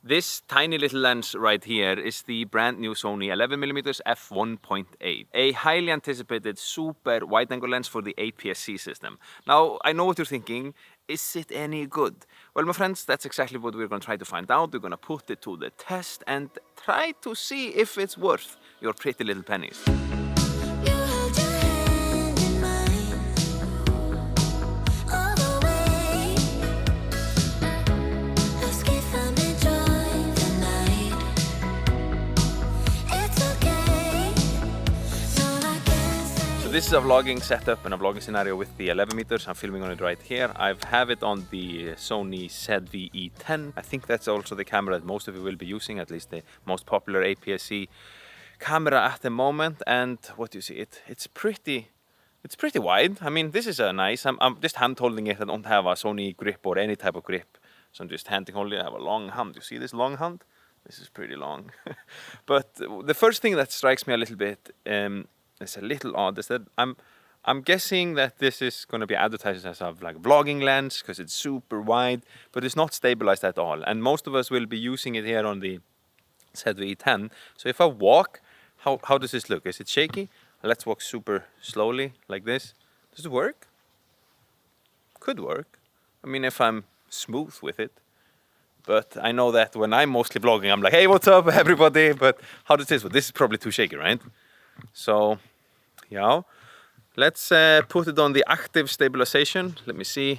This tiny little lens right here is the brand new Sony 11mm f1.8, a highly anticipated super wide-angle lens for the aps-c system. Now, I know what you're thinking, is it any good? Well, my friends, that's exactly what we're going to try to find out. We're going to put it to the test and try to see if it's worth your pretty little pennies. So this is a vlogging setup and a vlogging scenario with the 11mm. I'm filming on it right here. I have it on the Sony ZV-E10. I think that's also the camera that most of you will be using, at least the most popular aps-c camera at the moment. And what do you see? It's pretty wide. I mean, this is a nice. I'm just hand holding it. I don't have a Sony grip or any type of grip, so I'm just hand holding it. I have a long hand. You see this long hand? This is pretty long. But the first thing that strikes me a little bit. It's a little odd is that I'm guessing that this is going to be advertised as a like vlogging lens because it's super wide, but it's not stabilized at all. And most of us will be using it here on the ZV-E10. So if I walk, how does this look? Is it shaky? Let's walk super slowly like this. Does it work? Could work. I mean, if I'm smooth with it. But I know that when I'm mostly vlogging, I'm like, hey, what's up, everybody? But how does this work? This is probably too shaky, right? So, yeah, let's put it on the active stabilization. Let me see,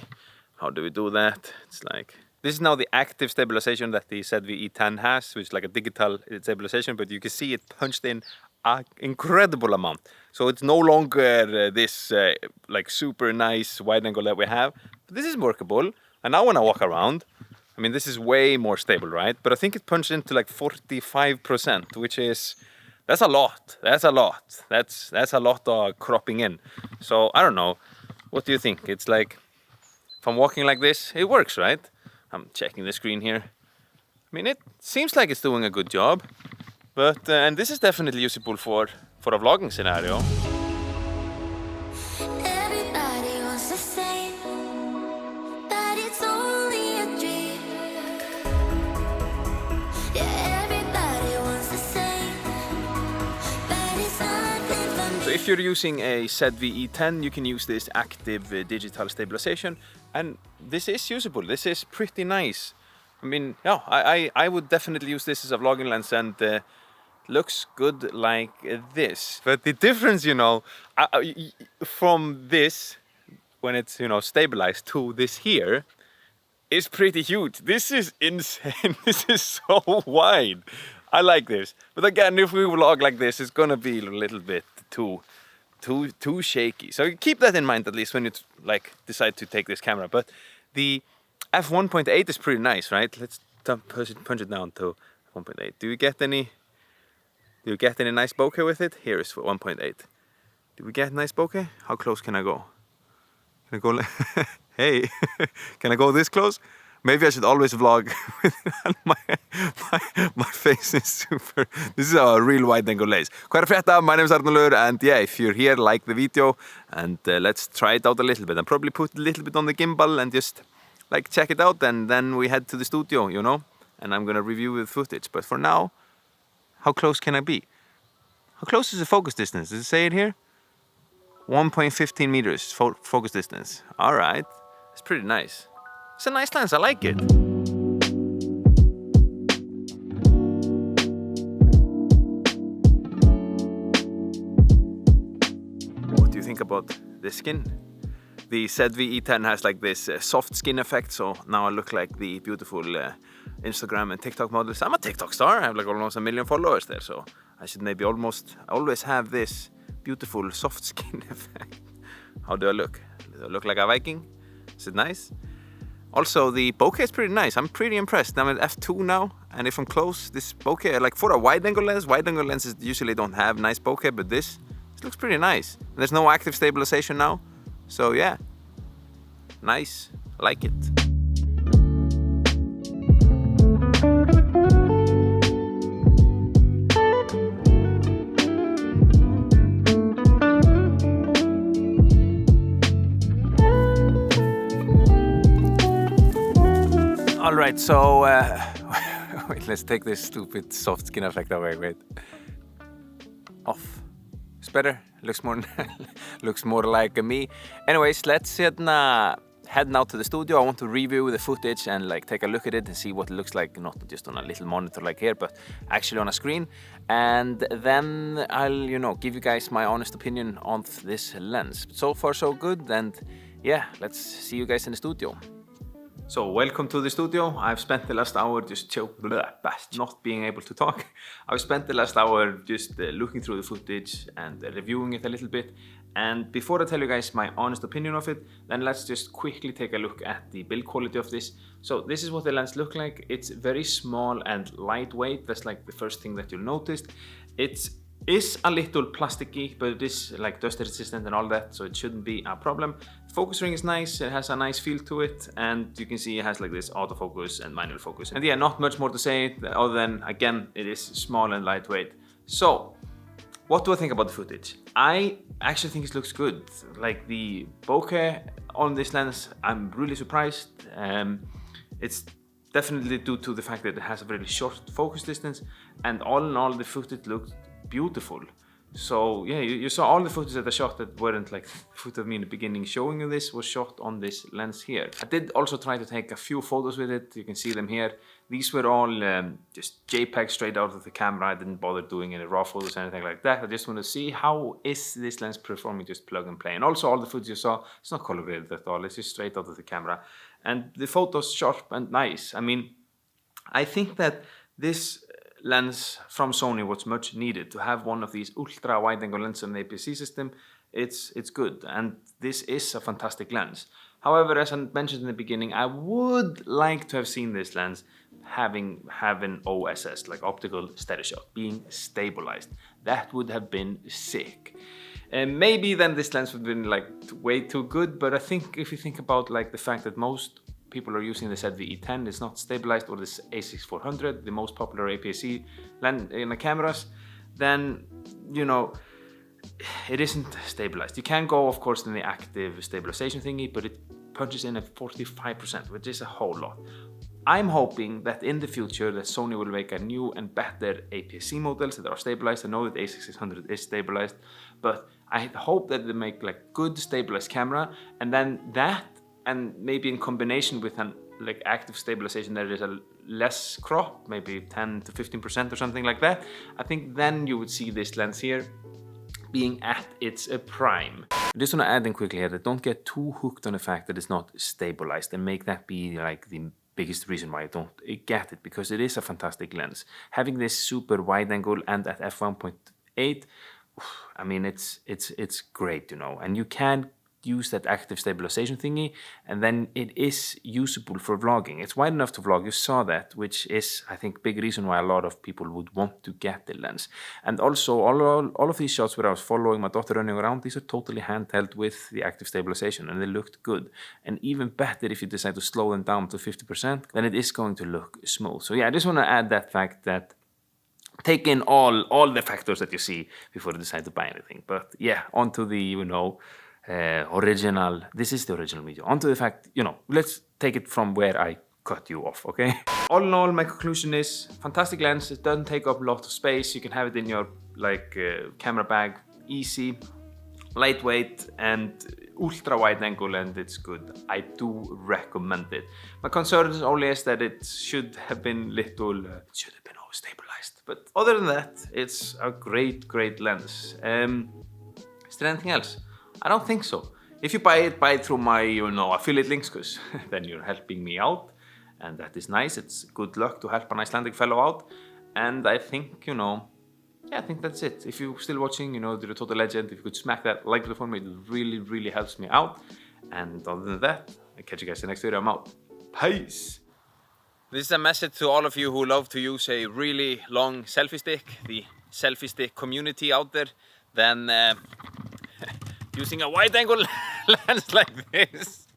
how do we do that? It's like, this is now the active stabilization that the ZV-E10 has, which is like a digital stabilization, but you can see it punched in an incredible amount. So it's no longer this like super nice wide angle that we have. But this is workable, and now when I walk around, I mean, this is way more stable, right? But I think it punched into like 45%, which is... That's a lot. That's a lot. That's a lot of cropping in. So I don't know. What do you think? It's like if I'm walking like this, it works, right? I'm checking the screen here. I mean, it seems like it's doing a good job. But and this is definitely usable for a vlogging scenario. So if you're using a ZV-E10, you can use this active digital stabilization, and this is usable. This is pretty nice. I mean, yeah, I would definitely use this as a vlogging lens, and looks good like this. But the difference, you know, from this, when it's, you know, stabilized, to this here, is pretty huge. This is insane. This is so wide. I like this. But again, if we vlog like this, it's gonna be a little bit too shaky. So keep that in mind, at least when you like decide to take this camera. But the f1.8 is pretty nice, right? Let's punch it down to 1.8. Do you get any nice bokeh with it? Here is 1.8. Do we get nice bokeh? How close can I go? Can I go? Hey, can I go this close? Maybe I should always vlog with my face is super. This is a real wide angle lens. Hvað frétta? My name is Arnoldur, and yeah, if you're here, like the video, and let's try it out a little bit. And probably put a little bit on the gimbal and just like check it out, and then we head to the studio, you know. And I'm gonna review the footage. But for now, how close can I be? How close is the focus distance? Does it say it here? 1.15 meters focus distance. All right, it's pretty nice. It's a nice lens, I like it. What do you think about the skin? The ZV-E10 has like this soft skin effect, so now I look like the beautiful Instagram and TikTok models. I'm a TikTok star, I have like almost 1 million followers there, so I should maybe almost always have this beautiful soft skin effect. How do I look? Do I look like a Viking? Is it nice? Also, the bokeh is pretty nice. I'm pretty impressed. I'm at f2 now, and if I'm close, this bokeh, like for a wide-angle lenses usually don't have nice bokeh, but this looks pretty nice. And there's no active stabilization now, so yeah, nice. I like it. All right, so Wait, let's take this stupid soft skin effect away. Wait. Off. It's better. Looks more looks more like me. Anyways, let's head now to the studio. I want to review the footage and like take a look at it and see what it looks like, not just on a little monitor like here, but actually on a screen. And then I'll, give you guys my honest opinion on this lens. So far so good, and yeah, let's see you guys in the studio. So welcome to the studio. I've spent the last hour just not being able to talk. I've spent the last hour just looking through the footage and reviewing it a little bit. And before I tell you guys my honest opinion of it, then let's just quickly take a look at the build quality of this. So this is what the lens looks like. It's very small and lightweight. That's like the first thing that you'll notice. It is a little plasticky, but it is like dust resistant and all that, so it shouldn't be a problem. Focus ring is nice, it has a nice feel to it, and you can see it has like this autofocus and manual focus. And yeah, not much more to say other than, again, it is small and lightweight. So, what do I think about the footage? I actually think it looks good. Like the bokeh on this lens, I'm really surprised. It's definitely due to the fact that it has a really short focus distance, and all in all, the footage looks beautiful. So yeah, you saw all the footage that I shot that weren't like footage of me in the beginning showing you this was shot on this lens here. I did also try to take a few photos with it. You can see them here. These were all just JPEG straight out of the camera. I didn't bother doing any raw photos or anything like that. I just want to see how is this lens performing, just plug and play. And also all the footage you saw, it's not color graded at all. It's just straight out of the camera. And the photos sharp and nice. I mean, I think that this lens from Sony was much needed. To have one of these ultra wide angle lenses on the aps-c system, it's good, and this is a fantastic lens. However, as I mentioned in the beginning, I would like to have seen this lens having OSS, like optical stereo shot, being stabilized. That would have been sick. And maybe then this lens would have been like way too good, but I think if you think about like the fact that most people are using the ZV-E10, it's not stabilized, or this A6400, the most popular aps-c lens in the cameras, then, it isn't stabilized. You can go, of course, in the active stabilization thingy, but it punches in at 45%, which is a whole lot. I'm hoping that in the future that Sony will make a new and better aps-c models that are stabilized. I know that the A6600 is stabilized, but I hope that they make like good stabilized camera, and then that, and maybe in combination with an like active stabilization, there is a less crop, maybe 10 to 15% or something like that. I think then you would see this lens here being at its prime. I just want to add in quickly here that don't get too hooked on the fact that it's not stabilized and make that be like the biggest reason why I don't get it, because it is a fantastic lens. Having this super wide angle and at f1.8, I mean, it's great, and you can use that active stabilization thingy, and then it is usable for vlogging. It's wide enough to vlog, you saw that, which is, I think, big reason why a lot of people would want to get the lens. And also, all of these shots where I was following my daughter running around, these are totally handheld with the active stabilization, and they looked good. And even better if you decide to slow them down to 50%, then it is going to look smooth. So yeah, I just want to add that fact that take in all the factors that you see before you decide to buy anything. But yeah, onto the, original, this is the original video. Onto the fact, let's take it from where I cut you off, okay? All in all, my conclusion is fantastic lens. It doesn't take up a lot of space. You can have it in your camera bag, easy, lightweight, and ultra wide angle, and it's good. I do recommend it. My concern is only is that it should have been stabilized. But other than that, it's a great lens. Is there anything else? I don't think so. If you buy it through my, affiliate links, because then you're helping me out, and that is nice. It's good luck to help an Icelandic fellow out, and I think, I think that's it. If you're still watching, you're a total legend. If you could smack that like button for me, it really helps me out. And other than that, I'll catch you guys in the next video. I'm out. Peace. This is a message to all of you who love to use a really long selfie stick, the selfie stick community out there. Then using a wide angle lens like this